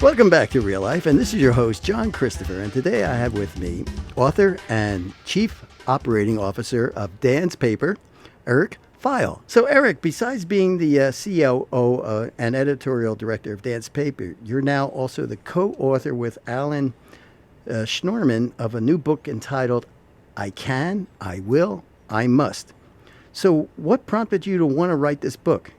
Welcome back to Real Life, and this is your host, John Christopher, and today I have with me author and Chief Operating Officer of Dan's Paper, Eric Feil. So, Eric, besides being the COO and editorial director of Dan's Paper, you're now also the co-author with Alan Schnorman of a new book entitled I Can, I Will, I Must. So, what prompted you to want to write this book?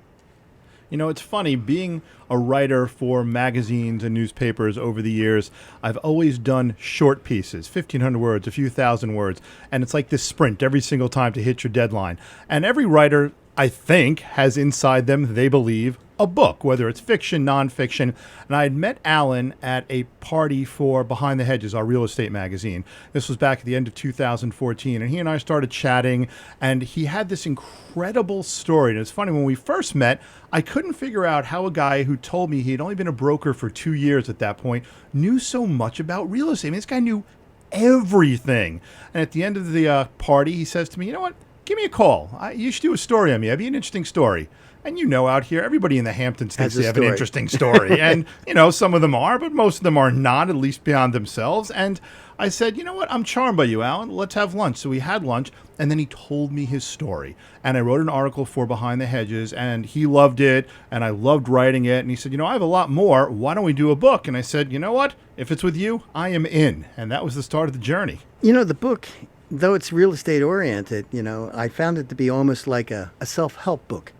You know, it's funny, being a writer for magazines and newspapers over the years, I've always done short pieces, 1,500 words, a few thousand words, and it's like this sprint every single time to hit your deadline. And every writer, I think, has inside them, they believe, a book, whether it's fiction, nonfiction. And I had met Alan at a party for Behind the Hedges, our real estate magazine. This was back at the end of 2014. And he and I started chatting, and he had this incredible story. And it's funny, when we first met, I couldn't figure out how a guy who told me he had only been a broker for 2 years at that point knew so much about real estate. I mean, this guy knew everything. And at the end of the party, he says to me, you know what? Give me a call. You should do a story on me. I'd be an interesting story. And you know, out here, everybody in the Hamptons thinks they have an interesting story. And, you know, some of them are, but most of them are not, at least beyond themselves. And I said, you know what? I'm charmed by you, Alan. Let's have lunch. So we had lunch, and then he told me his story. And I wrote an article for Behind the Hedges, and he loved it, and I loved writing it. And he said, you know, I have a lot more. Why don't we do a book? And I said, you know what? If it's with you, I am in. And that was the start of the journey. You know, the book, though it's real estate oriented, you know, I found it to be almost like a self-help book.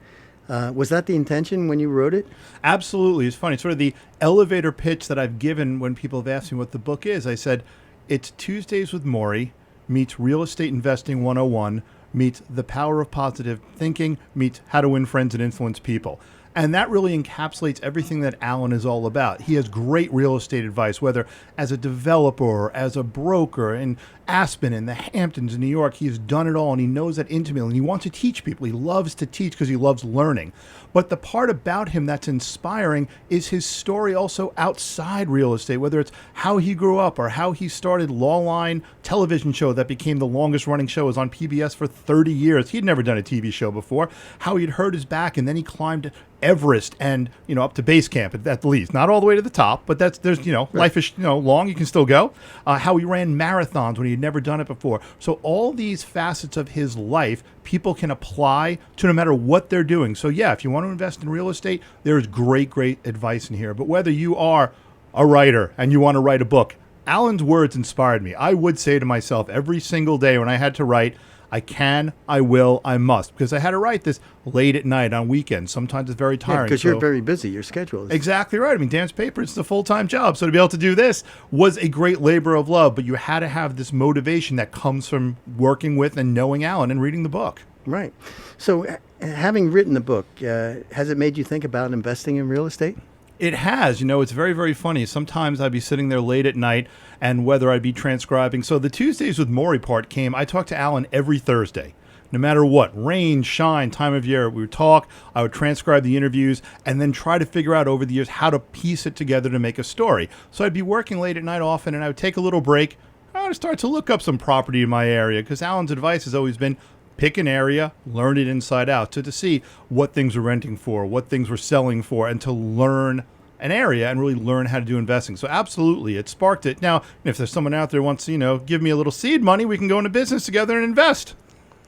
Was that the intention when you wrote it? Absolutely. It's funny. Sort of the elevator pitch that I've given when people have asked me what the book is. I said, it's Tuesdays with Maury meets Real Estate Investing 101 meets The Power of Positive Thinking meets How to Win Friends and Influence People. And that really encapsulates everything that Alan is all about. He has great real estate advice, whether as a developer or as a broker in Aspen, in the Hamptons, in New York. He has done it all, and he knows that intimately. And he wants to teach people. He loves to teach because he loves learning. But the part about him that's inspiring is his story also outside real estate, whether it's how he grew up or how he started Lawline television show that became the longest running show. It was on PBS for 30 years. He'd never done a TV show before. How he'd hurt his back, and then he climbed Everest and, you know, up to base camp at the least. Not all the way to the top, but there's, you know, life is, you know, long. You can still go. How he ran marathons when he had never done it before. So all these facets of his life, people can apply to no matter what they're doing. So yeah, if you want to invest in real estate, there's great advice in here. But whether you are a writer and you want to write a book, Alan's words inspired me. I would say to myself every single day when I had to write, I can, I will, I must. Because I had to write this late at night on weekends. Sometimes it's very tiring. Because you're very busy. Your schedule is... Exactly right. I mean, Dan's Paper, it's a full-time job. So to be able to do this was a great labor of love. But you had to have this motivation that comes from working with and knowing Alan and reading the book. Right. So having written the book, has it made you think about investing in real estate? It has. You know, it's very, very funny. Sometimes I'd be sitting there late at night, and whether I'd be transcribing. So the Tuesdays with Maury part came, I talked to Alan every Thursday. No matter what, rain, shine, time of year, we would talk, I would transcribe the interviews, and then try to figure out over the years how to piece it together to make a story. So I'd be working late at night often, and I would take a little break. I would start to look up some property in my area, because Alan's advice has always been, pick an area, learn it inside out, to see what things were renting for, what things were selling for, and to learn an area and really learn how to do investing. So absolutely, it sparked it. Now, if there's someone out there who wants to, you know, give me a little seed money, we can go into business together and invest.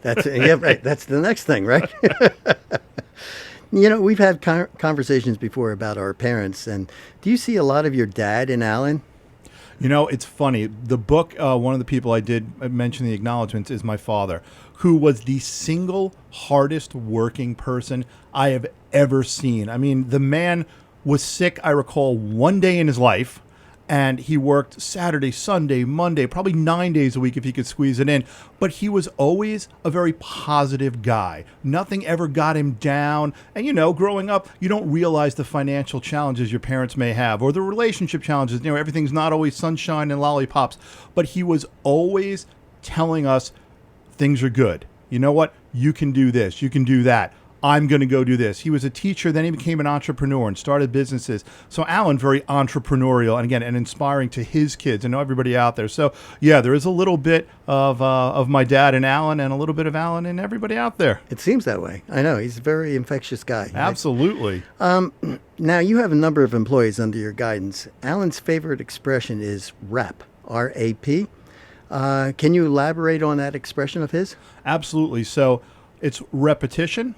That's yeah, right. That's the next thing, right? You know, we've had conversations before about our parents, and do you see a lot of your dad in Alan? You know, it's funny. The book, one of the people I did mention the acknowledgments is my father, who was the single hardest working person I have ever seen. I mean, the man was sick, I recall, one day in his life, and he worked Saturday, Sunday, Monday, probably 9 days a week if he could squeeze it in. But he was always a very positive guy. Nothing ever got him down. And, you know, growing up, you don't realize the financial challenges your parents may have or the relationship challenges. You know, everything's not always sunshine and lollipops. But he was always telling us things are good. You know what? You can do this. You can do that. I'm going to go do this. He was a teacher, then he became an entrepreneur and started businesses. So Alan, very entrepreneurial, and again, and inspiring to his kids and everybody out there. So yeah, there is a little bit of my dad and Alan, and a little bit of Alan and everybody out there. It seems that way. I know. He's a very infectious guy. Absolutely. Now, you have a number of employees under your guidance. Alan's favorite expression is RAP, R-A-P. Can you elaborate on that expression of his? Absolutely. So it's repetition,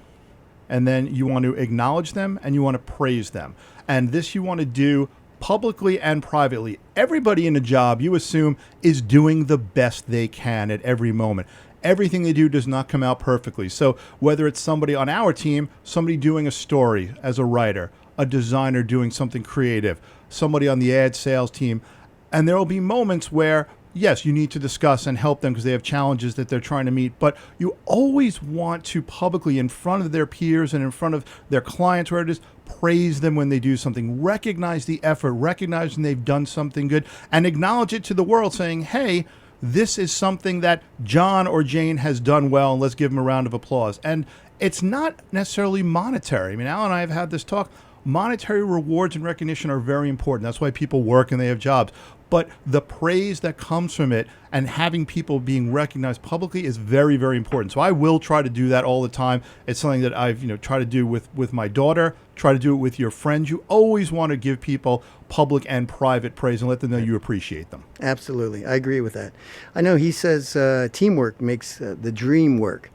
and then you want to acknowledge them, and you want to praise them. And this you want to do publicly and privately. Everybody in a job, you assume, is doing the best they can at every moment. Everything they do does not come out perfectly. So whether it's somebody on our team, somebody doing a story as a writer, a designer doing something creative, somebody on the ad sales team, and there will be moments where, yes, you need to discuss and help them because they have challenges that they're trying to meet, but you always want to publicly, in front of their peers and in front of their clients, where it is, praise them when they do something, recognize the effort, recognize when they've done something good, and acknowledge it to the world, saying, hey, this is something that John or Jane has done well, and let's give them a round of applause. And it's not necessarily monetary. I mean, Al and I have had this talk. Monetary rewards and recognition are very important. That's why people work and they have jobs. But the praise that comes from it and having people being recognized publicly is very, very important. So I will try to do that all the time. It's something that I've tried to do with my daughter, try to do it with your friends. You always want to give people public and private praise and let them know you appreciate them. Absolutely. I agree with that. I know he says teamwork makes the dream work.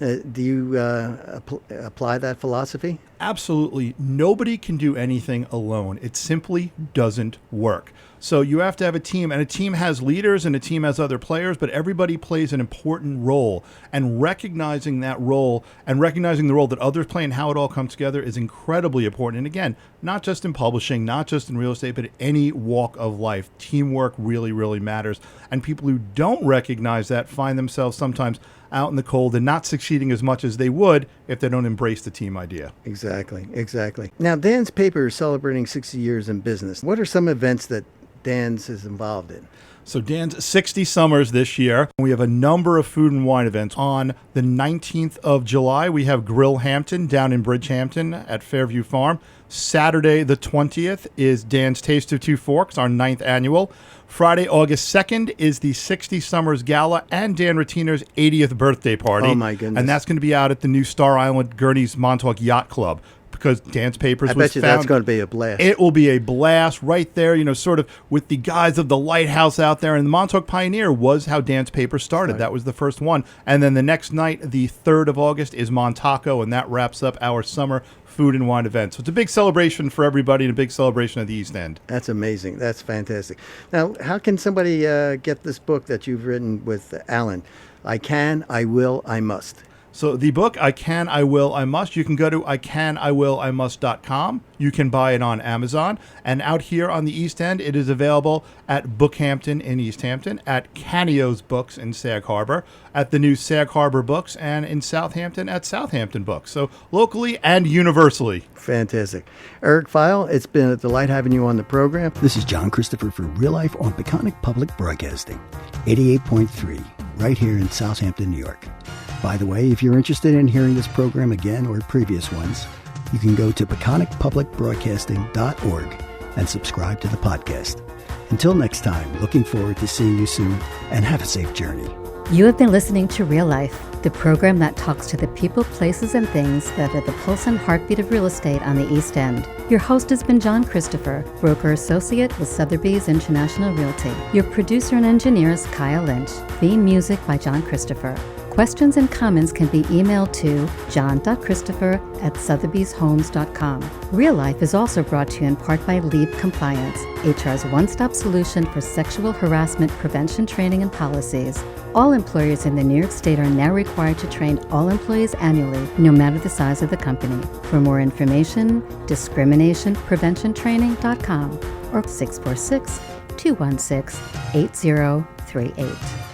Do you apply that philosophy? Absolutely. Nobody can do anything alone. It simply doesn't work. So you have to have a team, and a team has leaders and a team has other players, but everybody plays an important role. And recognizing that role and recognizing the role that others play and how it all comes together is incredibly important. And again, not just in publishing, not just in real estate, but in any walk of life. Teamwork really, really matters. And people who don't recognize that find themselves sometimes out in the cold and not succeeding as much as they would if they don't embrace the team idea. Exactly. Now, Dan's Paper is celebrating 60 years in business. What are some events that Dan's is involved in? So Dan's 60 Summers this year. We have a number of food and wine events. On the 19th of July, we have Grill Hampton down in Bridgehampton at Fairview Farm. Saturday, the 20th, is Dan's Taste of Two Forks, our 9th annual. Friday, August 2nd, is the 60 Summers Gala and Dan Retiner's 80th birthday party. Oh, my goodness. And that's going to be out at the new Star Island Gurney's Montauk Yacht Club, because Dan's Papers was found. I bet you that's going to be a blast. It will be a blast right there, sort of with the guys of the lighthouse out there. And the Montauk Pioneer was how Dan's Papers started. That was the first one. And then the next night, the 3rd of August, is Montaco, and that wraps up our summer food and wine event. So it's a big celebration for everybody and a big celebration at the East End. That's amazing. That's fantastic. Now, how can somebody get this book that you've written with Alan? I Can, I Will, I Must. So the book, I Can, I Will, I Must, you can go to icanIwillimust.com. You can buy it on Amazon. And out here on the East End, it is available at Bookhampton in East Hampton, at Canio's Books in Sag Harbor, at the new Sag Harbor Books, and in Southampton at Southampton Books. So locally and universally. Fantastic. Eric Feil, it's been a delight having you on the program. This is John Christopher for Real Life on Peconic Public Broadcasting, 88.3, right here in Southampton, New York. By the way, if you're interested in hearing this program again or previous ones, you can go to peconicpublicbroadcasting.org and subscribe to the podcast. Until next time, looking forward to seeing you soon, and have a safe journey. You have been listening to Real Life, the program that talks to the people, places, and things that are the pulse and heartbeat of real estate on the East End. Your host has been John Christopher, broker associate with Sotheby's International Realty. Your producer and engineer is Kyle Lynch. Theme music by John Christopher. Questions and comments can be emailed to john.christopher@sotheby'shomes.com. Real Life is also brought to you in part by Leap Compliance, HR's one-stop solution for sexual harassment prevention training and policies. All employers in the New York State are now required to train all employees annually, no matter the size of the company. For more information, discriminationpreventiontraining.com or 646-216-8038.